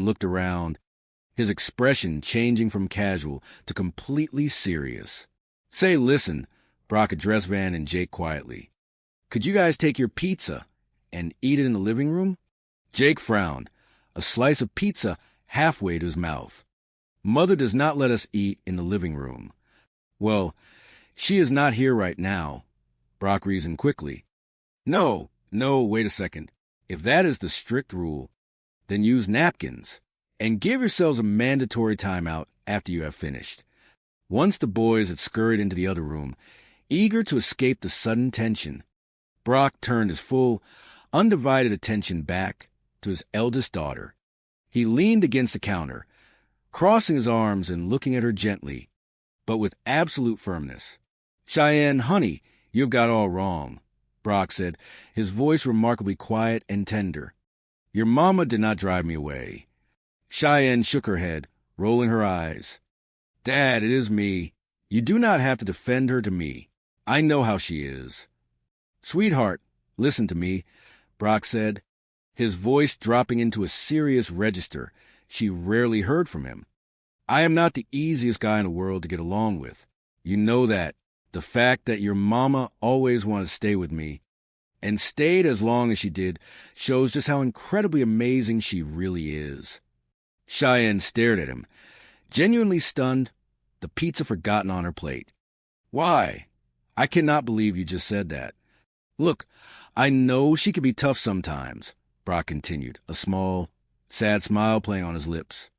and looked around, his expression changing from casual to completely serious. "Say, listen," Brock addressed Van and Jake quietly. "Could you guys take your pizza and eat it in the living room?" Jake frowned, a slice of pizza halfway to his mouth. "Mother does not let us eat in the living room." "Well, she is not here right now," Brock reasoned quickly. No, wait a second. If that is the strict rule, then use napkins, and give yourselves a mandatory timeout after you have finished." Once the boys had scurried into the other room, eager to escape the sudden tension, Brock turned his full, undivided attention back to his eldest daughter. He leaned against the counter, crossing his arms and looking at her gently, but with absolute firmness. "Cheyenne, honey, you've got all wrong," Brock said, his voice remarkably quiet and tender. "Your mama did not drive me away." Cheyenne shook her head, rolling her eyes. "Dad, it is me. You do not have to defend her to me. I know how she is." "Sweetheart, listen to me," Brock said, his voice dropping into a serious register she rarely heard from him. "I am not the easiest guy in the world to get along with. You know that. The fact that your mama always wanted to stay with me, and stayed as long as she did, shows just how incredibly amazing she really is." Cheyenne stared at him, genuinely stunned, the pizza forgotten on her plate. "Why? I cannot believe you just said that." "Look, I know she can be tough sometimes," Brock continued, a small, sad smile playing on his lips.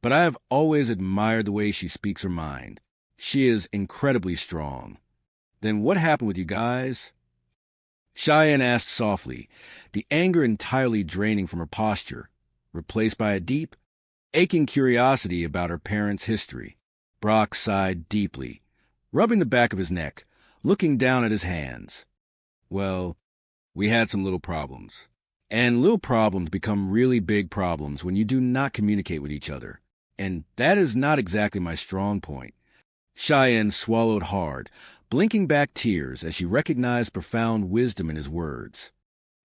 "But I have always admired the way she speaks her mind. She is incredibly strong." "Then what happened with you guys?" Cheyenne asked softly, the anger entirely draining from her posture, replaced by a deep, aching curiosity about her parents' history. Brock sighed deeply, rubbing the back of his neck, looking down at his hands. "Well, we had some little problems. And little problems become really big problems when you do not communicate with each other. And that is not exactly my strong point." Cheyenne swallowed hard, blinking back tears as she recognized profound wisdom in his words.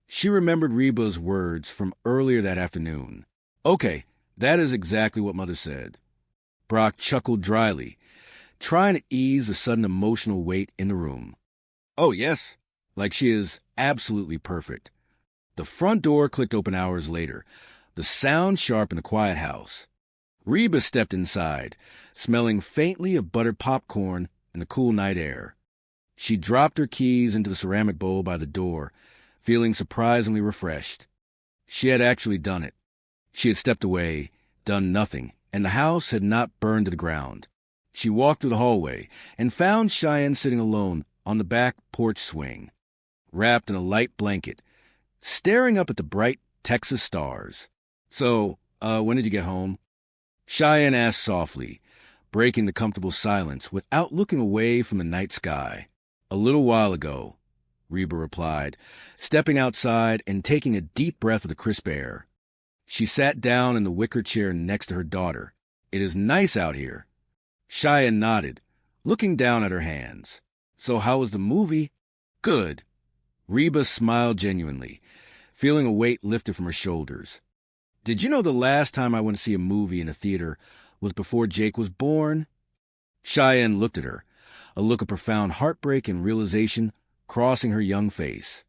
She remembered Reba's words from earlier that afternoon. "Okay, that is exactly what Mother said." Brock chuckled dryly, trying to ease the sudden emotional weight in the room. "Oh, yes, like she is absolutely perfect." The front door clicked open hours later, the sound sharp in the quiet house. Reba stepped inside, smelling faintly of buttered popcorn in the cool night air. She dropped her keys into the ceramic bowl by the door, feeling surprisingly refreshed. She had actually done it. She had stepped away, done nothing, and the house had not burned to the ground. She walked through the hallway and found Cheyenne sitting alone on the back porch swing, wrapped in a light blanket, staring up at the bright Texas stars. "So, when did you get home?" Cheyenne asked softly, breaking the comfortable silence without looking away from the night sky. "A little while ago," Reba replied, stepping outside and taking a deep breath of the crisp air. She sat down in the wicker chair next to her daughter. "It is nice out here." Cheyenne nodded, looking down at her hands. "So how was the movie?" "Good." Reba smiled genuinely, feeling a weight lifted from her shoulders. "Did you know the last time I went to see a movie in a theater was before Jake was born?" Cheyenne looked at her, a look of profound heartbreak and realization crossing her young face.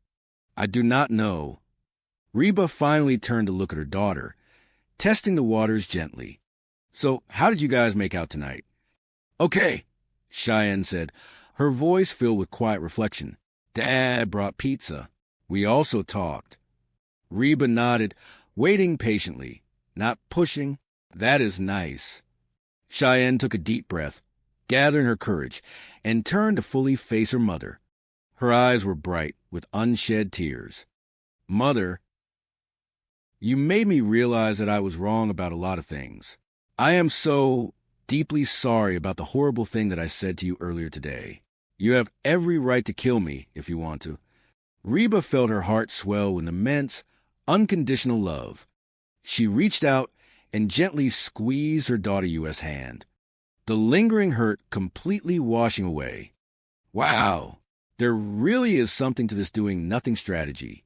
"I do not know." Reba finally turned to look at her daughter, testing the waters gently. "So how did you guys make out tonight?" "Okay," Cheyenne said, her voice filled with quiet reflection. "Dad brought pizza. We also talked." Reba nodded, waiting patiently, not pushing. "That is nice." Cheyenne took a deep breath, gathering her courage, and turned to fully face her mother. Her eyes were bright with unshed tears. "Mother, you made me realize that I was wrong about a lot of things. I am so deeply sorry about the horrible thing that I said to you earlier today. You have every right to kill me if you want to." Reba felt her heart swell with immense, unconditional love. She reached out and gently squeezed her daughter U.S. hand, the lingering hurt completely washing away. "Wow, there really is something to this doing nothing strategy."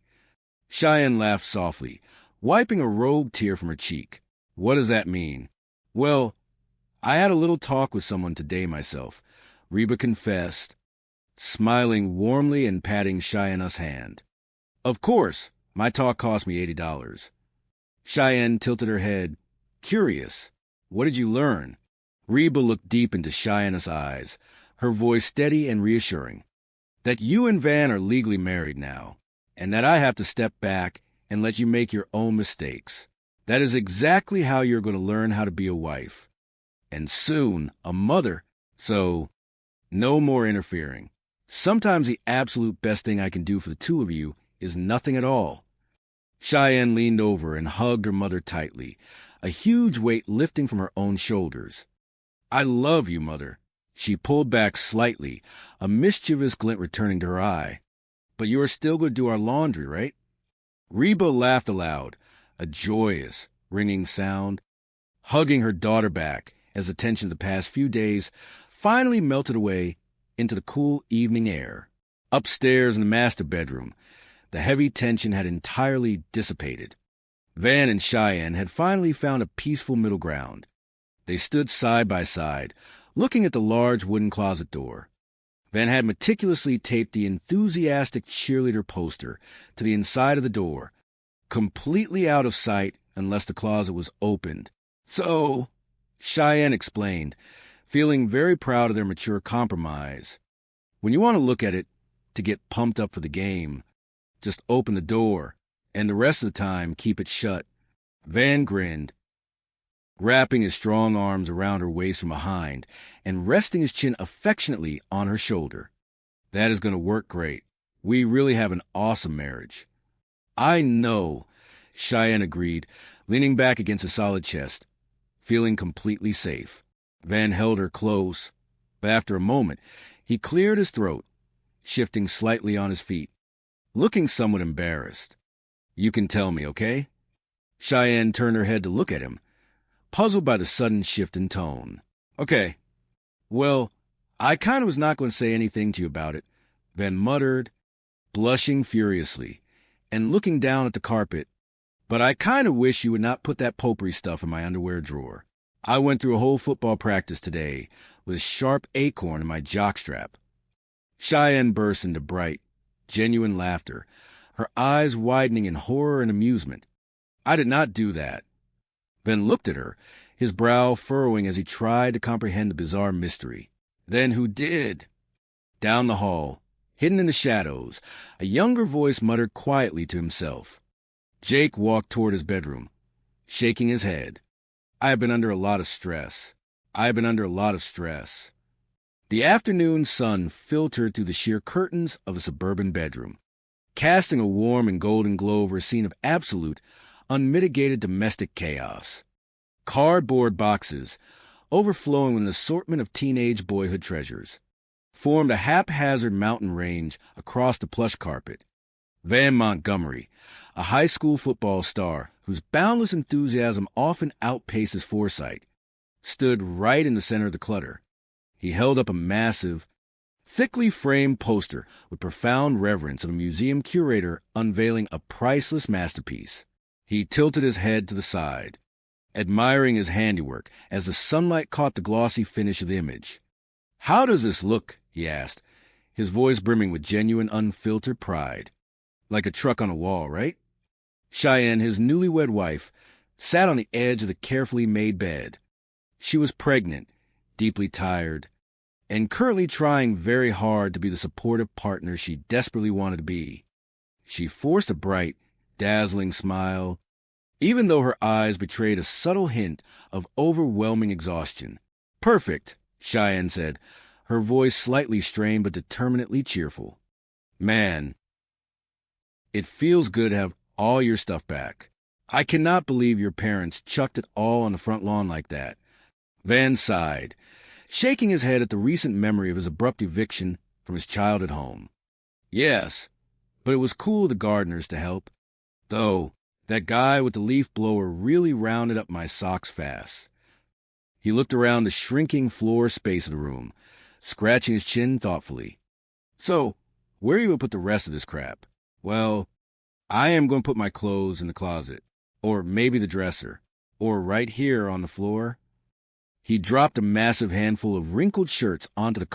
Cheyenne laughed softly, wiping a rogue tear from her cheek. What does that mean? Well, I had a little talk with someone today myself, Reba confessed, smiling warmly and patting Cheyenne's hand. Of course, my talk cost me $80. Cheyenne tilted her head, curious. What did you learn? Reba looked deep into Cheyenne's eyes, her voice steady and reassuring. That you and Van are legally married now, and that I have to step back and let you make your own mistakes. That is exactly how you're going to learn how to be a wife. And soon, a mother. So, no more interfering. Sometimes the absolute best thing I can do for the two of you is nothing at all. Cheyenne leaned over and hugged her mother tightly, a huge weight lifting from her own shoulders. I love you, Mother. She pulled back slightly, a mischievous glint returning to her eye. But you are still going to do our laundry, right? Reba laughed aloud, a joyous, ringing sound, hugging her daughter back as the tension of the past few days finally melted away into the cool evening air. Upstairs in the master bedroom, the heavy tension had entirely dissipated. Van and Cheyenne had finally found a peaceful middle ground. They stood side by side, looking at the large wooden closet door. Van had meticulously taped the enthusiastic cheerleader poster to the inside of the door, completely out of sight unless the closet was opened. So, Cheyenne explained, feeling very proud of their mature compromise. When you want to look at it to get pumped up for the game, just open the door, and the rest of the time keep it shut. Van grinned, wrapping his strong arms around her waist from behind and resting his chin affectionately on her shoulder. That is going to work great. We really have an awesome marriage. I know, Cheyenne agreed, leaning back against a solid chest, feeling completely safe. Van held her close, but after a moment, he cleared his throat, shifting slightly on his feet, looking somewhat embarrassed. You can tell me, okay? Cheyenne turned her head to look at him, puzzled by the sudden shift in tone. Okay. Well, I kind of was not going to say anything to you about it, Van muttered, blushing furiously, and looking down at the carpet. But I kind of wish you would not put that potpourri stuff in my underwear drawer. I went through a whole football practice today with a sharp acorn in my jockstrap. Cheyenne burst into bright, genuine laughter, her eyes widening in horror and amusement. I did not do that. Van looked at her, his brow furrowing as he tried to comprehend the bizarre mystery. Then who did? Down the hall, hidden in the shadows, a younger voice muttered quietly to himself. Jake walked toward his bedroom, shaking his head. I have been under a lot of stress. The afternoon sun filtered through the sheer curtains of a suburban bedroom, casting a warm and golden glow over a scene of absolute, unmitigated domestic chaos. Cardboard boxes, overflowing with an assortment of teenage boyhood treasures, formed a haphazard mountain range across the plush carpet. Van Montgomery, a high school football star whose boundless enthusiasm often outpaced his foresight, stood right in the center of the clutter. He held up a massive, thickly framed poster with profound reverence of a museum curator unveiling a priceless masterpiece. He tilted his head to the side, admiring his handiwork as the sunlight caught the glossy finish of the image. How does this look? He asked, his voice brimming with genuine, unfiltered pride. Like a truck on a wall, right? Cheyenne, his newlywed wife, sat on the edge of the carefully made bed. She was pregnant, deeply tired, and currently trying very hard to be the supportive partner she desperately wanted to be. She forced a bright, dazzling smile, even though her eyes betrayed a subtle hint of overwhelming exhaustion. Perfect, Cheyenne said, her voice slightly strained but determinedly cheerful. Man, it feels good to have all your stuff back. I cannot believe your parents chucked it all on the front lawn like that. Van sighed, shaking his head at the recent memory of his abrupt eviction from his childhood home. Yes, but it was cool of the gardeners to help. Though, that guy with the leaf blower really rounded up my socks fast. He looked around the shrinking floor space of the room, scratching his chin thoughtfully. So, where are you going to put the rest of this crap? Well, I am going to put my clothes in the closet, or maybe the dresser, Or right here on the floor. He dropped a massive handful of wrinkled shirts onto the